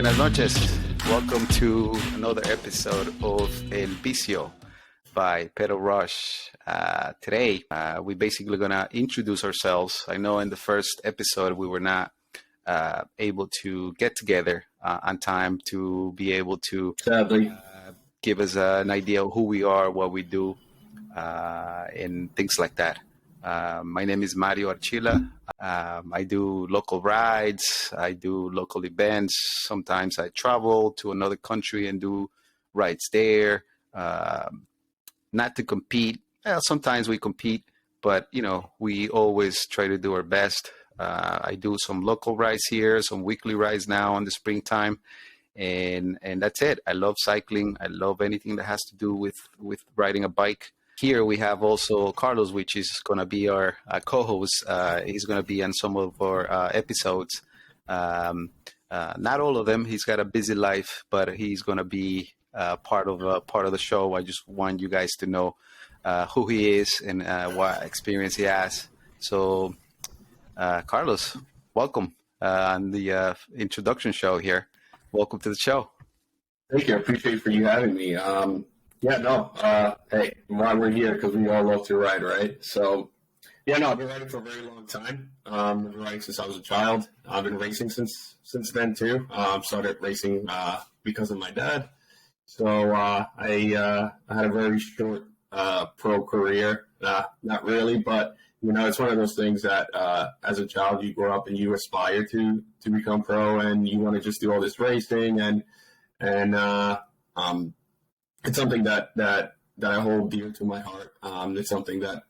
Buenas noches. Welcome to another episode of El Bicio by Pedro Rush. Today, we're basically going to introduce ourselves. I know in the first episode, we were not able to get together on time to be able to give us an idea of who we are, what we do, and things like that. My name is Mario Archila. I do local rides. I do local events. Sometimes I travel to another country and do rides there. Not to compete. Sometimes we compete, but we always try to do our best. I do some local rides here, some weekly rides now in the springtime, and that's it. I love cycling. I love anything that has to do with riding a bike. Here we have also Carlos, which is going to be our co-host. He's going to be on some of our episodes. Not all of them. He's got a busy life, but he's going to be part of the show. I just want you guys to know who he is and what experience he has. So, Carlos, welcome on the introduction show here. Welcome to the show. Thank you. I appreciate for you having me. Hey, why we're here, because we all love to ride, right? So, I've been riding for a very long time. I've been riding since I was a child. I've been racing since then, too. Started racing because of my dad. So I had a very short pro career. Not really, but, it's one of those things that as a child, you grow up and you aspire to become pro, and you want to just do all this racing. And it's something that I hold dear to my heart. It's something that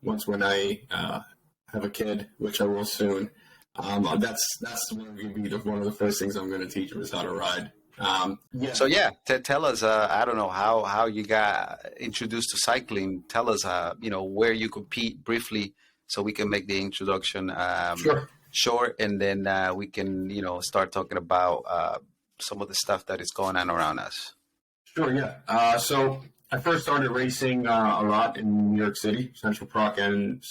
once when I have a kid, which I will soon, that's going to be one of the first things I'm going to teach him is how to ride. So tell us. I don't know how you got introduced to cycling. Tell us, where you compete briefly, so we can make the introduction short, and then we can start talking about some of the stuff that is going on around us. Sure, yeah. So I first started racing a lot in New York City, Central Park and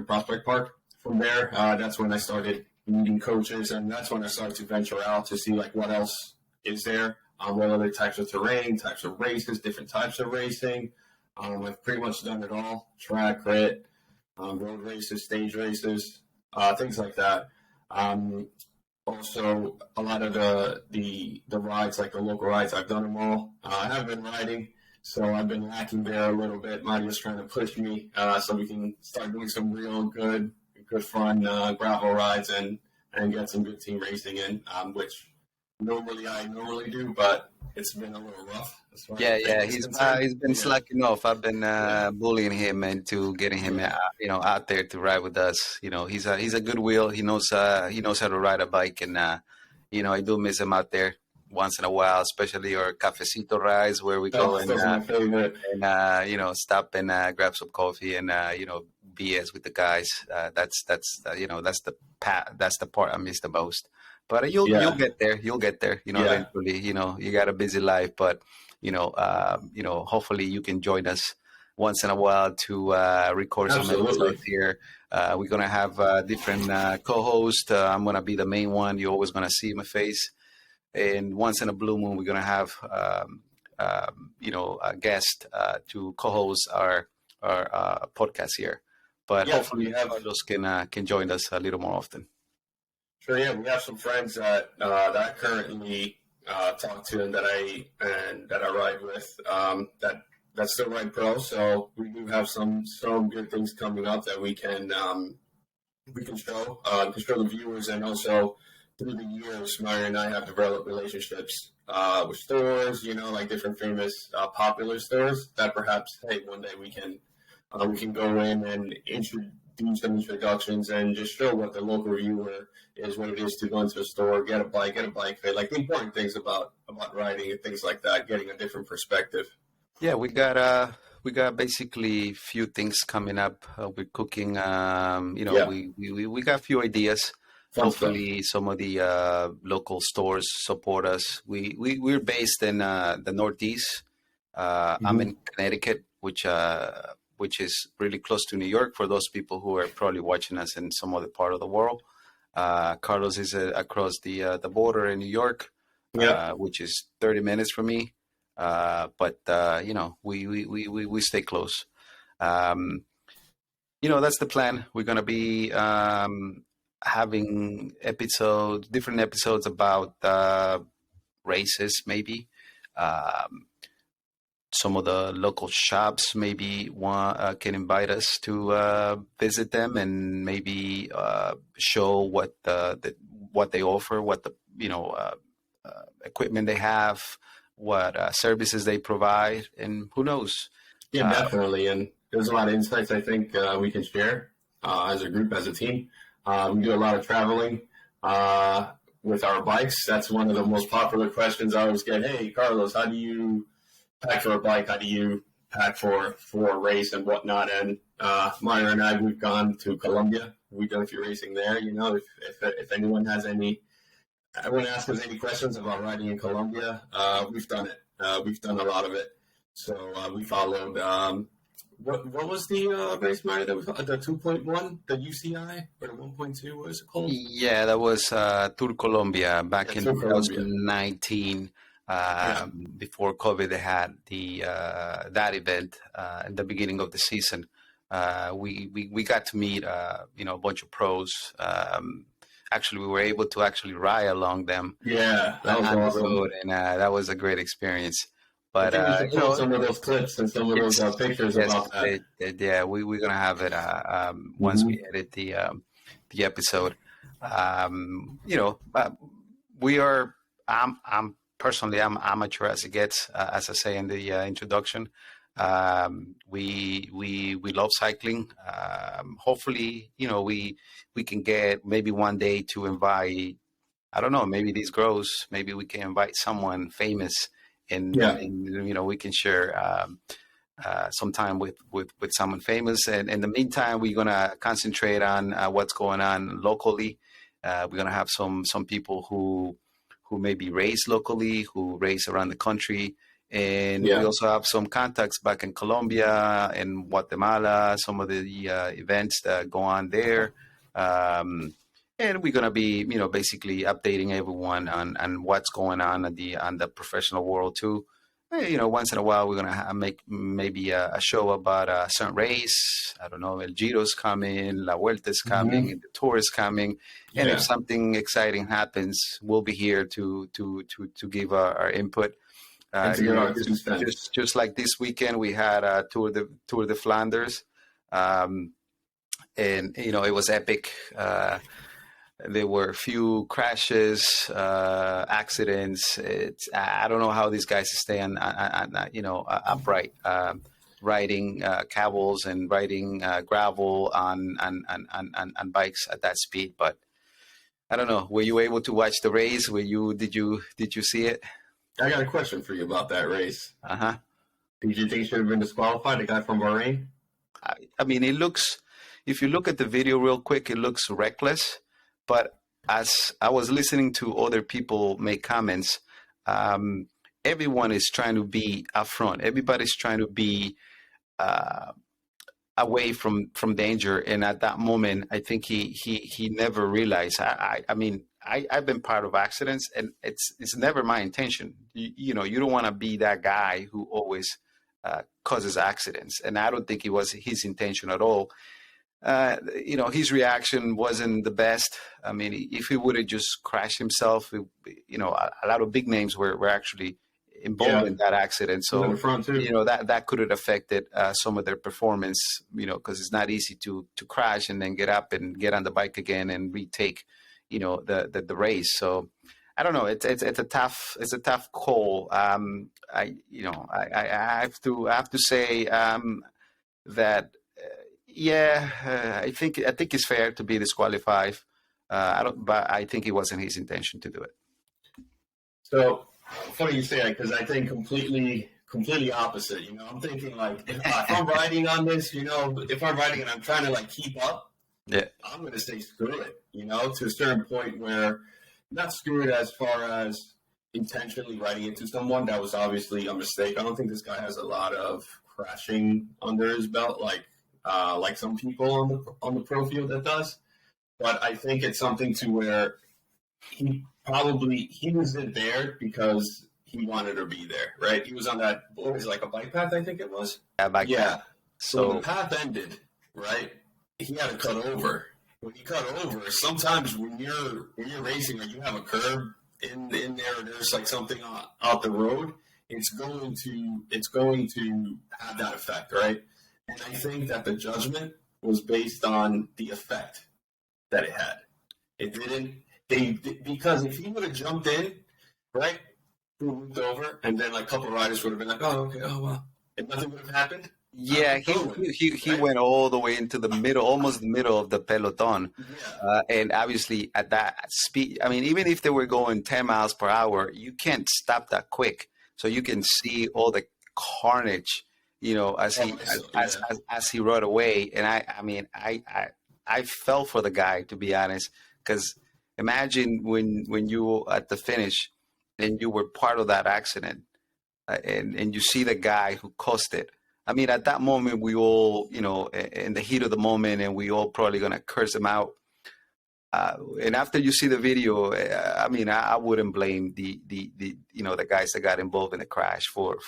Prospect Park. From there, that's when I started meeting coaches, and that's when I started to venture out to see what else is there, what other types of terrain, types of races, different types of racing. I've pretty much done it all: track, crit, road races, stage races, things like that. Also, a lot of the rides, like the local rides, I've done them all. I haven't been riding, so I've been lacking there a little bit. Mario's trying to push me so we can start doing some real good fun gravel rides and get some good team racing in, which I normally do, but it's been a little rough. He's been slacking off. I've been bullying him into getting him out there to ride with us. He's a good wheel. He knows how to ride a bike, and I do miss him out there once in a while, especially our cafecito rides where we go and stop and grab some coffee and BS with the guys. That's the part I miss the most. But you'll get there. You'll get there. Eventually. You got a busy life, but hopefully you can join us once in a while to record some episodes here. We're gonna have different co-hosts. I'm gonna be the main one. You're always gonna see my face. And once in a blue moon, we're gonna have a guest to co-host our podcast here. But hopefully, Carlos can join us a little more often. Sure, yeah, we have some friends that I currently talk to and that I ride with that still ride pro. So we do have some good things coming up that we can show the viewers, and also through the years, Mario and I have developed relationships with stores, like different famous popular stores that perhaps one day we can go in and do some introductions and just show what the local viewer is, what it is to go into a store, get a bike fit, like the important things about riding and things like that, getting a different perspective. Yeah, we got basically few things coming up. We're cooking. We got a few ideas. Hopefully, some of the local stores support us. We're based in the Northeast. I'm in Connecticut, which is really close to New York for those people who are probably watching us in some other part of the world. Carlos is across the border in New York, Yeah. which is 30 minutes from me. But we stay close. Um, that's the plan. We're gonna be having different episodes about races, maybe. Um, some of the local shops maybe can invite us to visit them and maybe show what they offer, what the equipment they have, what services they provide, and who knows. Yeah, Uh, definitely. And there's a lot of insights I think we can share as a group, as a team. We do a lot of traveling with our bikes. That's one of the most popular questions I always get. Hey, Carlos, how do you pack for a bike? How do you pack for a race and whatnot? And Myra and I, we've gone to Colombia. We've done a few racing there. If anyone has I want to ask us any questions about riding in Colombia. We've done it. We've done a lot of it. So we followed. What was the race, Mario? That was the 2.1, the UCI, or the 1.2? What is it called? yeah, that was Tour Colombia back in Tour Colombia. 2019. Yeah. Before COVID, they had that event in the beginning of the season. We got to meet a bunch of pros. Actually, we were able to actually ride along them Yeah, that was on the awesome. road, and that was a great experience. I But think we should pull some of those clips and some of those yes, pictures yes, about that. yeah, we're gonna have it once we Mm-hmm. edit the episode. We are. I'm personally, I'm amateur as it gets, as I say in the introduction. We love cycling. Hopefully, we can get maybe one day to invite. I don't know. Maybe this grows. Maybe we can invite someone famous, and, Yeah, and we can share some time with someone famous. And in the meantime, we're gonna concentrate on what's going on locally. We're gonna have some people who maybe race locally, who race around the country. And we yeah, also have some contacts back in Colombia and Guatemala, some of the events that go on there. And we're gonna be, basically updating everyone on what's going on the professional world too. Once in a while we're gonna make maybe a show about a certain race. I don't know, El Giro's coming, La Vuelta's coming, mm-hmm. and the Tour is coming. And if Yeah. something exciting happens, we'll be here to give our input. And to get our two Just, cents. just like this weekend, we had a Tour de Flanders, um, and it was epic. There were a few crashes, accidents. I don't know how these guys stay upright, riding cobbles and riding gravel on bikes at that speed. But I don't know. Were you able to watch the race? Did you see it? I got a question for you about that race. Uh-huh. Did you think he should have been disqualified, the guy from Bahrain? I mean, if you look at the video real quick, it looks reckless. But as I was listening to other people make comments, everyone is trying to be upfront. Everybody's trying to be uh, away from danger. And at that moment, I think he never realized. I've been part of accidents, and it's never my intention. You don't want to be that guy who always causes accidents, and I don't think it was his intention at all. His reaction wasn't the best. I mean, if he would have just crashed himself, a lot of big names were actually involved Yeah, in that accident. he was in the So, front too. that could have affected some of their performance, because it's not easy to crash and then get up and get on the bike again and retake, the race. So, I don't know. It's a tough call. I have to say that I think it's fair to be disqualified. But I think it wasn't his intention to do it. So funny you say that because I think completely opposite. I'm thinking like if I'm riding on this, if I'm riding and I'm trying to like keep up, Yeah. I'm gonna say screw it. To a certain point where not screw it as far as intentionally riding into someone. That was obviously a mistake. I don't think this guy has a lot of crashing under his belt like some people on the pro field that does. but I think it's something to where he wasn't there because he wanted to be there, right? He was on that, what was it, like a bike path, I think it was. Yeah, back then. Yeah. So when the path ended, right, he had to cut over. When you cut over, sometimes when you're racing or you have a curb in there, or there's like something out the road, it's going to have that effect, right? And I think that the judgment was based on the effect that it had. It didn't. Because if he would have jumped in, right, moved over, and then like a couple of riders would have been like, "Oh, okay, oh well," and nothing would have happened. Yeah, he went all the way into the middle, almost the middle of the peloton. Yeah. And obviously at that speed, I mean, even if they were going 10 miles per hour, you can't stop that quick. So you can see all the carnage, as he rode away. And I fell for the guy, to be honest, because imagine when you were at the finish and you were part of that accident, and you see the guy who caused it. I mean, at that moment, we all, in the heat of the moment, and we all probably going to curse him out. And after you see the video, I mean, I wouldn't blame the guys that got involved in the crash for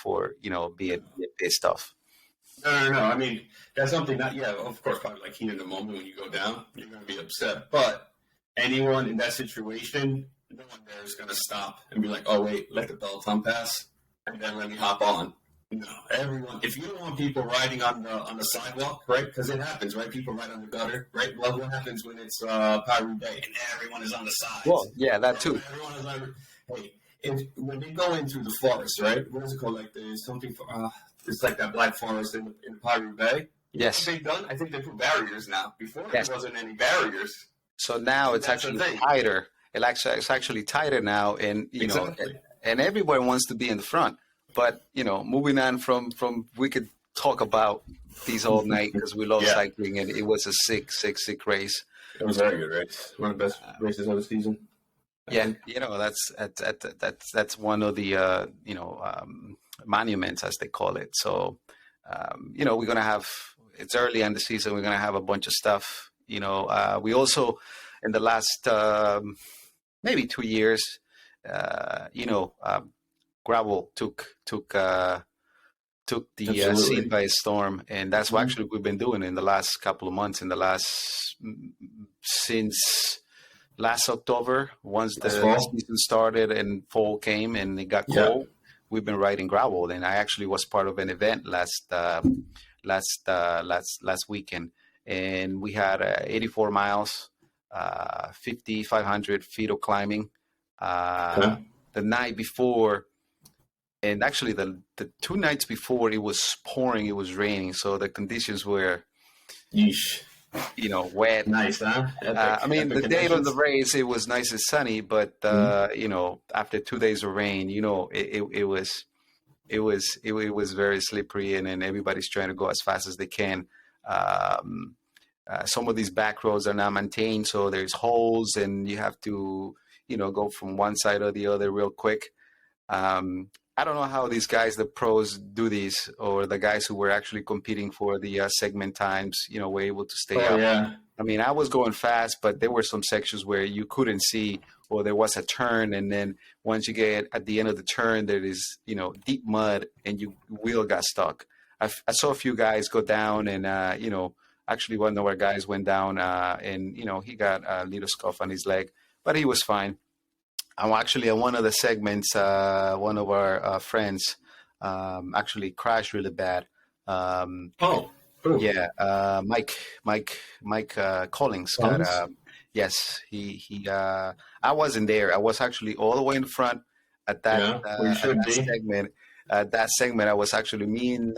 being pissed off. No. I mean, that's something that, yeah, of course, probably like heat in the moment when you go down, you're going to be upset. But anyone in that situation, no one there is going to stop and be like, oh, wait, let the Peloton pass, and then let me hop on. No, everyone. If you don't want people riding on the sidewalk, right? Because it happens, right? People ride on the gutter, right? Well, what happens when it's Paris Day and everyone is on the sides? Well, yeah, that too. Everyone is like, hey, when they go into the forest, right? What is it called? Like there's something for it's like that black forest in Paris Bay. Yes. They've done. I think they put barriers now. Before there wasn't any barriers. So now it's actually tighter. It's actually tighter now, and and everyone wants to be in the front. But, moving on from we could talk about these all night because we love cycling, and it was a sick race. It was a very good race. One of the best races of the season. Yeah, that's one of the, monuments, as they call it. So, we're going to have, it's early in the season, we're going to have a bunch of stuff. We also, in the last maybe 2 years, gravel took the scene by storm, and that's what actually we've been doing in the last couple of months. Since last October, once the season started and fall came and it got cold, we've been riding gravel. And I actually was part of an event last weekend, and we had 84 miles, 5,500 feet of climbing. The night before. And actually, the 2 nights before, it was pouring, it was raining, so the conditions were, wet. Nice, huh? I mean, the day of the race, it was nice and sunny, but after 2 days of rain, it was very slippery, and then everybody's trying to go as fast as they can. Some of these back roads are not maintained, so there's holes, and you have to, go from one side or the other real quick. I don't know how these guys, the pros, do these, or the guys who were actually competing for the segment times, were able to stay up. Yeah. I mean, I was going fast, but there were some sections where you couldn't see, or there was a turn, and then once you get at the end of the turn, there is, deep mud, and your wheel got stuck. I saw a few guys go down, and actually one of our guys went down, and he got a little scuff on his leg, but he was fine. Actually, on one of the segments, one of our friends actually crashed really bad. Yeah, Mike Collins got. Yes, he. I wasn't there. I was actually all the way in front at that, segment. That segment, I was actually me in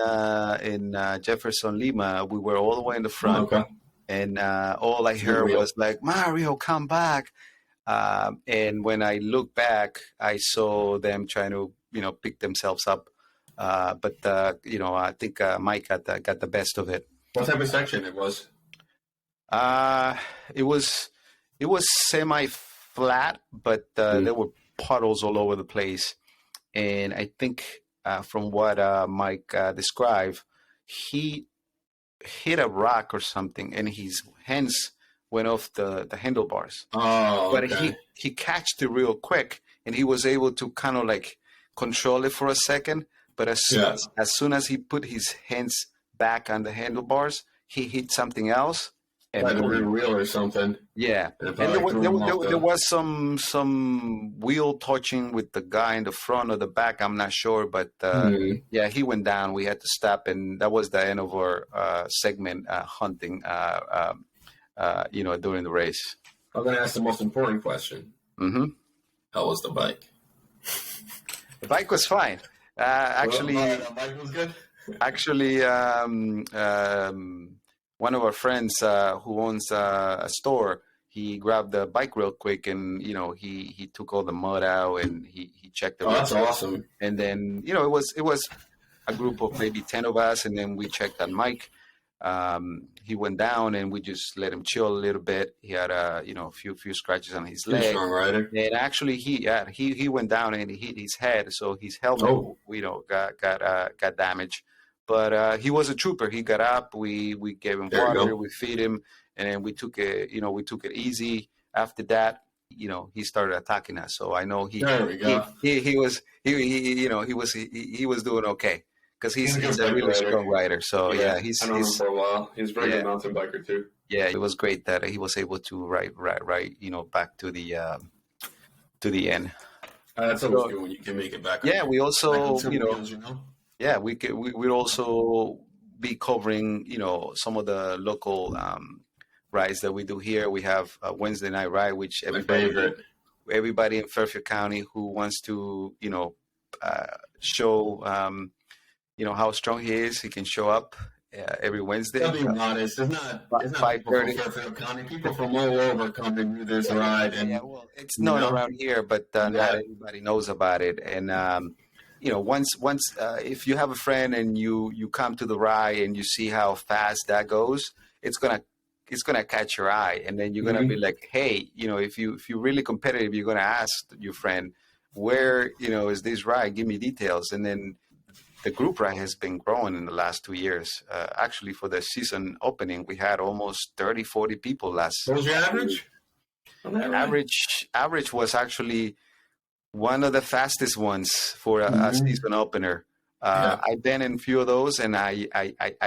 Jefferson Lima. We were all the way in the front, and all I heard was like, "Mario, come back." And when I look back, I saw them trying to, pick themselves up. But I think Mike got the best of it. What type of section it was? It was semi-flat, but there were puddles all over the place. And I think from what Mike described, he hit a rock or something, and his hands went off the handlebars. Oh, But okay. he catched it real quick, and he was able to kind of like control it for a second. But Yeah. as soon as he put his hands back on the handlebars, he hit something else, and Like a rear boom. wheel or something. Yeah, And it and probably threw him off there the. was some wheel touching with the guy in the front or the back. I'm not sure, but Hmm. yeah, he went down. We had to stop, and that was the end of our segment hunting. During the race. I'm going to ask the most important question. Hmm. How was the bike? The bike was fine. The bike was good. Actually, one of our friends who owns a store, he grabbed the bike real quick, and he took all the mud out, and he checked the Oh, that's real. awesome. And then it was a group of maybe 10 of us, and then we checked on Mike. He went down, and we just let him chill a little bit. He had a few scratches on his He's a leg. strong rider. And actually, he went down and he hit his head, so his helmet, Oh. got damaged. But he was a trooper. He got up. We gave him There you water. go. We feed him, and then we took it easy. After that, he started attacking us. So I know There we go. he was doing okay because he's He's a a good really rider. strong rider. So yeah, I know him for a while. He's a very yeah. good mountain biker too. Yeah, it was great that he was able to ride, back to the end. That's always good when you can make it back. Yeah, we also, Wheels, yeah, we'd also be covering, some of the local rides that we do here. We have a Wednesday night ride, which My favorite. everybody in Fairfield County who wants to, show, how strong he is, he can show up every Wednesday. I'll be honest. It's not people from 5:30. Fairfield County. People from all over come to do this ride, and Well, it's known around here, but not everybody knows about it. And once if you have a friend and you come to the ride and you see how fast that goes, it's gonna catch your eye, and then you're gonna be like, hey, if you're really competitive, you're gonna ask your friend, where is this ride? Give me details, and then. The group ride has been growing in the last 2 years. Actually, for the season opening, we had almost 30, 40 people last. What was your average? Average was actually one of the fastest ones for a season opener. I've been in a few of those, and I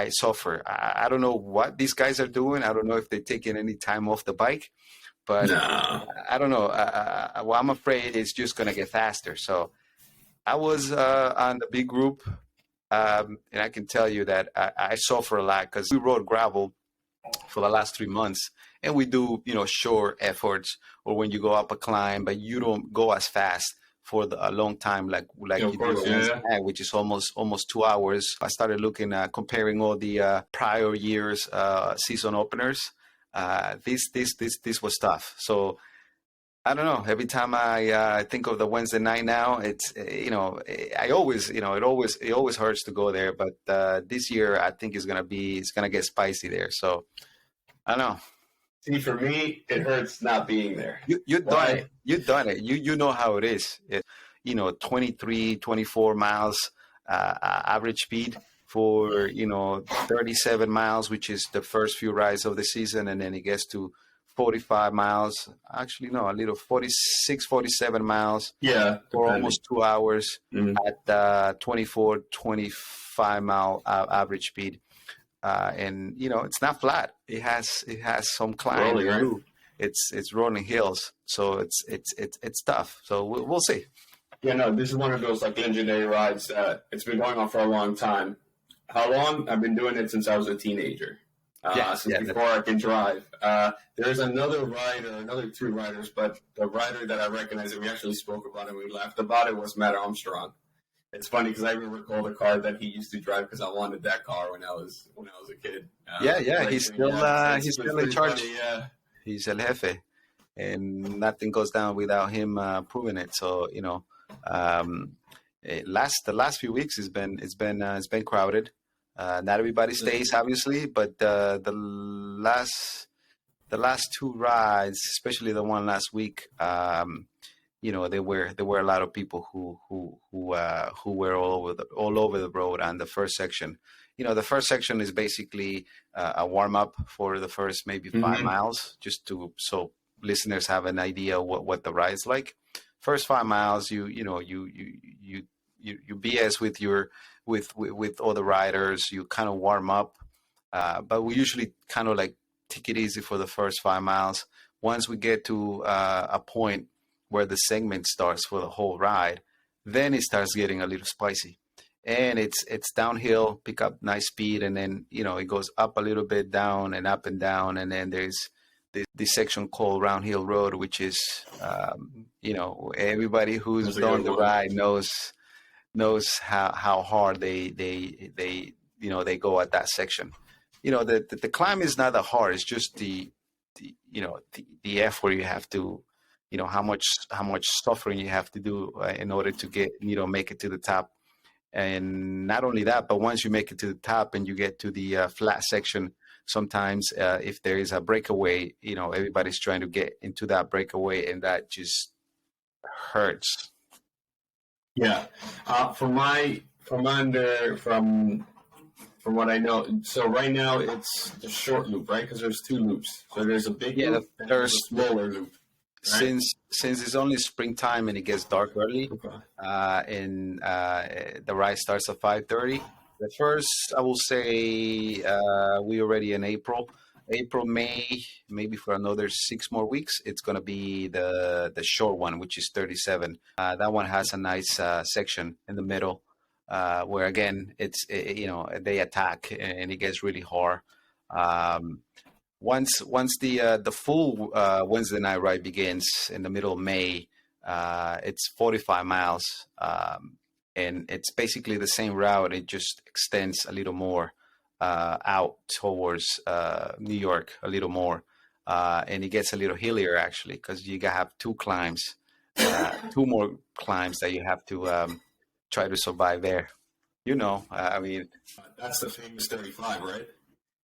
suffer. I don't know what these guys are doing. I don't know if they're taking any time off the bike, but No. I don't know. Well, I'm afraid it's just going to get faster. So I was on the big group. And I can tell you that I suffer a lot because we rode gravel for the last 3 months, and we do, short efforts or when you go up a climb, but you don't go as fast for a long time like you do, which is almost 2 hours. I started looking at comparing all the prior years season openers. This was tough. So. I don't know. Every time I think of the Wednesday night now, it's I always it always hurts to go there. But this year, I think it's gonna get spicy there. So I don't know. See, for me, it hurts not being there. You've done it. You've done it. You know how it is. 23, 24 miles average speed for 37 miles, which is the first few rides of the season, and then it gets to 45 miles, actually, no, a little 46, 47 miles. Yeah. For almost 2 hours at 24, 25 mile average speed. And, it's not flat. It has some climb. Rolling, right? It's rolling hills. So it's tough. So we'll see. Yeah, no, this is one of those like legendary rides that it's been going on for a long time. How long? I've been doing it since I was a teenager. Before I can drive. There's another rider, another 2 riders, but the rider that I recognize that we actually spoke about and we laughed about it was Matt Armstrong. It's funny because I even recall the car that he used to drive because I wanted that car when I was a kid. He's still in charge. Funny, yeah. He's El Jefe, and nothing goes down without him proving it. So the last few weeks it's been crowded. Not everybody stays, obviously, but the last 2 rides, especially the one last week, there were a lot of people who were all over the road on the first section. The first section is basically a warm up for the first maybe 5 miles, just to so listeners have an idea what the ride's like. First 5 miles, you BS with other riders. You kind of warm up, but we usually kind of like take it easy for the first 5 miles. Once we get to a point where the segment starts for the whole ride, then it starts getting a little spicy, and it's downhill, pick up nice speed, and then it goes up a little bit, down and up and down, and then there's this section called Round Hill Road, which is everybody who's done the ride knows how hard they go at that section. The climb is not that hard. It's just the effort you have to, how much suffering you have to do in order to get make it to the top. And not only that, but once you make it to the top and you get to the flat section, sometimes if there is a breakaway, everybody's trying to get into that breakaway, and that just hurts. Yeah. From what I know, so right now it's the short loop, right? Because there's 2 loops. So there's a big loop and there's a smaller loop. Right? Since it's only springtime and it gets dark early, Okay. and the ride starts at 5:30. The first, I will say, we already in April, May, maybe for another 6 more weeks. It's gonna be the short one, which is 37. That one has a nice section in the middle, where again they attack and it gets really hard. Once the full Wednesday night ride begins in the middle of May, it's 45 miles, and it's basically the same route. It just extends a little more out towards New York, a little more, and it gets a little hillier actually, because you have 2 climbs, 2 more climbs that you have to try to survive there. I mean, that's the famous 35, right?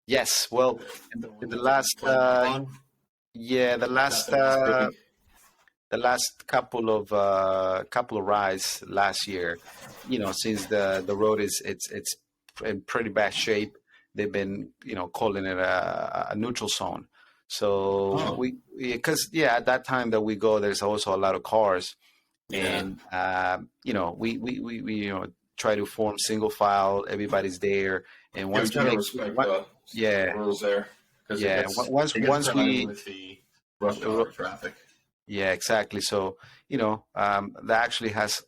Yes. Well, in the last, yeah, the last couple of rides last year, since the road it's in pretty bad shape, they've been calling it a neutral zone. So because at that time that we go, there's also a lot of cars, and we try to form single file. Everybody's there, and once we try to respect the rules there. Once we with the rush hour traffic. Yeah, exactly. So that actually has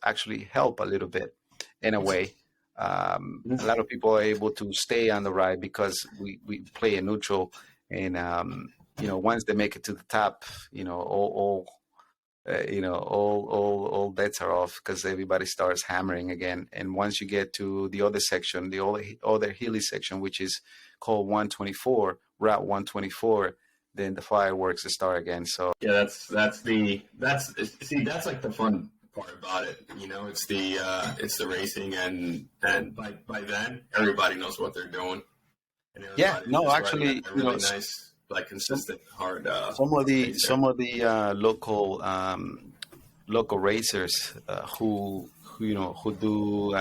helped a little bit in a way. A lot of people are able to stay on the ride because we play a neutral, and once they make it to the top, all bets are off because everybody starts hammering again. And once you get to the other section, the other hilly section, which is called Route 124, then the fireworks start again. So yeah, that's like the fun part about it. It's the racing, and by then everybody knows what they're doing. And actually, really nice, like consistent, hard. Some of the local racers who do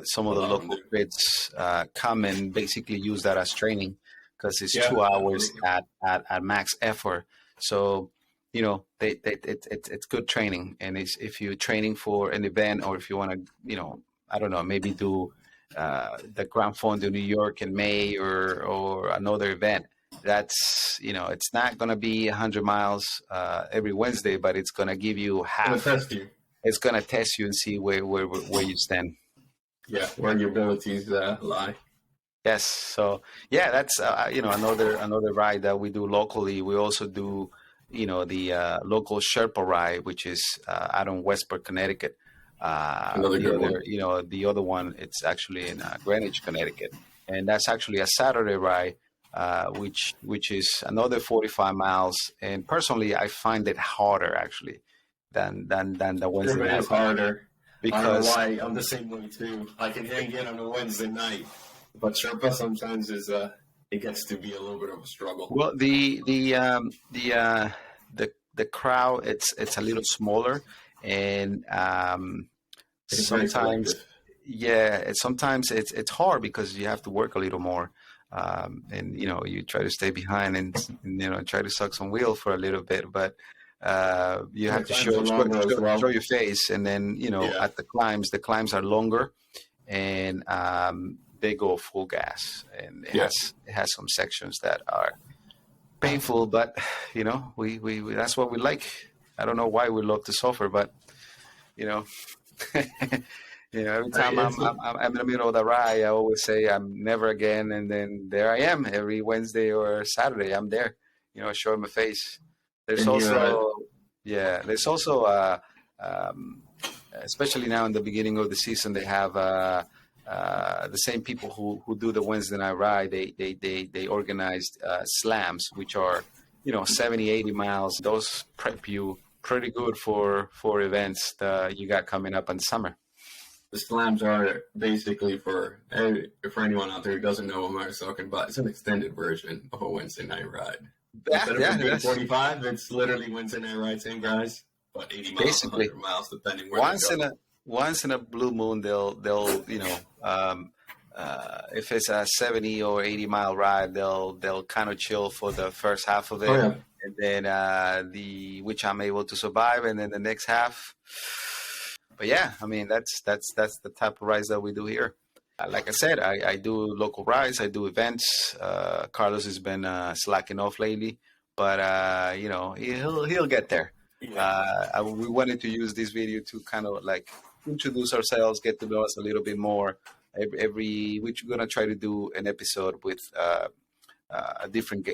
some of the local grids come and basically use that as training, because it's 2 hours at max effort. So it's good training, and if you're training for an event, or if you want to I don't know, maybe do the Grand Fond de New York in May, or another event. That's it's not going to be 100 miles every Wednesday, but it's going to give you half. It's going to test you and see where you stand. Yeah, where your abilities lie. Yes. So that's another ride that we do locally. We also do the local Sherpa ride, which is out in Westport, Connecticut. The other one, it's actually in Greenwich, Connecticut, and that's actually a Saturday ride, which is another 45 miles. And personally, I find it harder actually than the Wednesday night. It's harder because I don't know why. I'm the same way too. I can hang in on a Wednesday night, but Sherpa sometimes it gets to be a little bit of a struggle. Well, the crowd, it's a little smaller, and It's very sometimes, selective. sometimes it's hard because you have to work a little more, and you try to stay behind and try to suck some wheel for a little bit, but you And the have to climbs are longer as show well. your face, and then Yeah. at the climbs are longer, and they go full gas, and Yeah. it has some sections that are painful, but we that's what we like. I don't know why we love to suffer, but you know every Right. time I'm in the middle of the ride, I always say I'm never again, and then there I am every Wednesday or Saturday. I'm there, showing my face. There's And you're also there's also um, especially now in the beginning of the season, they have the same people who do the Wednesday night ride. They organized slams, which are 70, 80 miles. Those prep you pretty good for events that you got coming up in summer. the slams are basically for anyone out there who doesn't know what I'm talking about. It's an extended version of a Wednesday night ride. Yeah, Instead of yeah, it being that's 45, it's literally Wednesday night ride, same guys, but 80 miles, basically 100 miles, depending where they once go. in a once in a blue moon they'll if it's a 70 or 80 mile ride, they'll kind of chill for the first half of Oh it, yeah, and then the which I'm able to survive, and then the next half. But yeah, I mean that's the type of rides that we do here. Like I said, I do local rides, I do events. Carlos has been slacking off lately, but he'll get there. yeah. We wanted to use this video to kind of like introduce ourselves, get to know us a little bit more. Every we're gonna try to do an episode with a different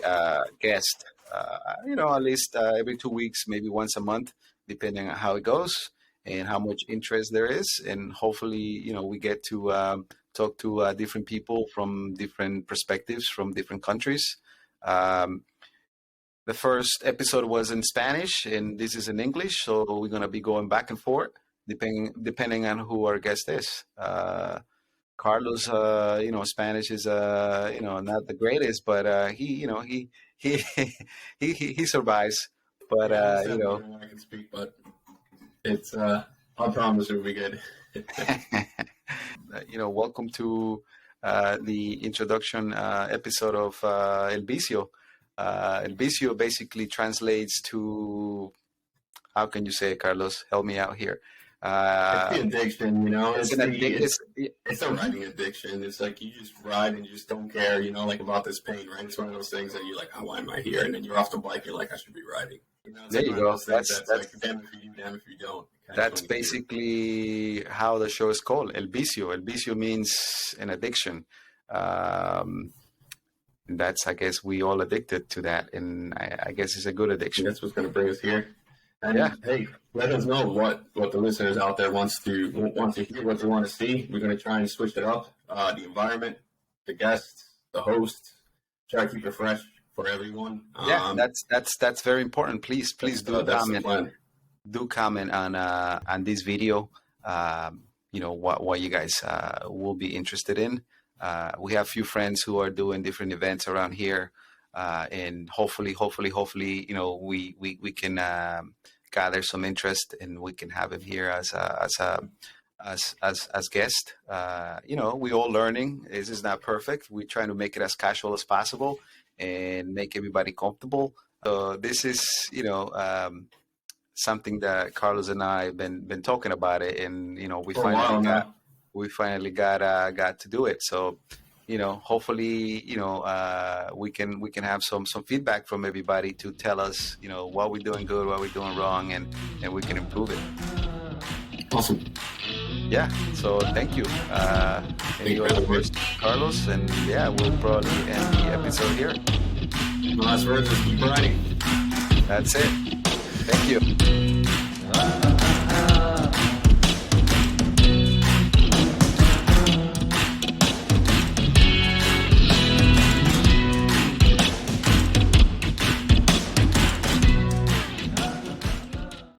guest. At least every 2 weeks, maybe once a month, depending on how it goes and how much interest there is. And hopefully, we get to talk to different people from different perspectives from different countries. Um, the first episode was in Spanish, and this is in English, so we're gonna be going back and forth depending on who our guest is. Carlos, Spanish is not the greatest, but he he survives. But Yeah, I understand better than I can speak, but it's I promise it will be good. welcome to the introduction episode of El Bicio. El Bicio basically translates to, how can you say it, Carlos? Help me out here. It's the addiction, It's an addiction. It's a riding addiction. It's like you just ride and you just don't care, like about this pain, right? It's one of those things that you're like, oh, why am I here? And then you're off the bike, you're like, I should be riding. It's There like you one of go. those things that's like, damn if you do, damn if you don't. That's basically how the show is called, El Bicio. El Bicio means an addiction. That's, I guess, we all addicted to that, and I guess it's a good addiction. That's what's going to bring us here. And yeah, hey, let us know what the listeners out there want to hear, what they want to see. We're going to try and switch it up. The environment, the guests, the host. Try to keep it fresh for everyone. Yeah, that's very important. Please do comment. Do comment on this video. What you guys will be interested in. We have a few friends who are doing different events around here, and hopefully, we can gather some interest, and we can have him here as guest. We all learning. This is not perfect. We're trying to make it as casual as possible and make everybody comfortable. So this is something that Carlos and I have been talking about it, and we finally got to do it. So hopefully we can have some feedback from everybody to tell us what we're doing good, what we're doing wrong, and we can improve it. Awesome. Yeah, so thank you. You are the first, Carlos, and we'll probably end the episode here. Last words, just keep riding. That's it. Thank you.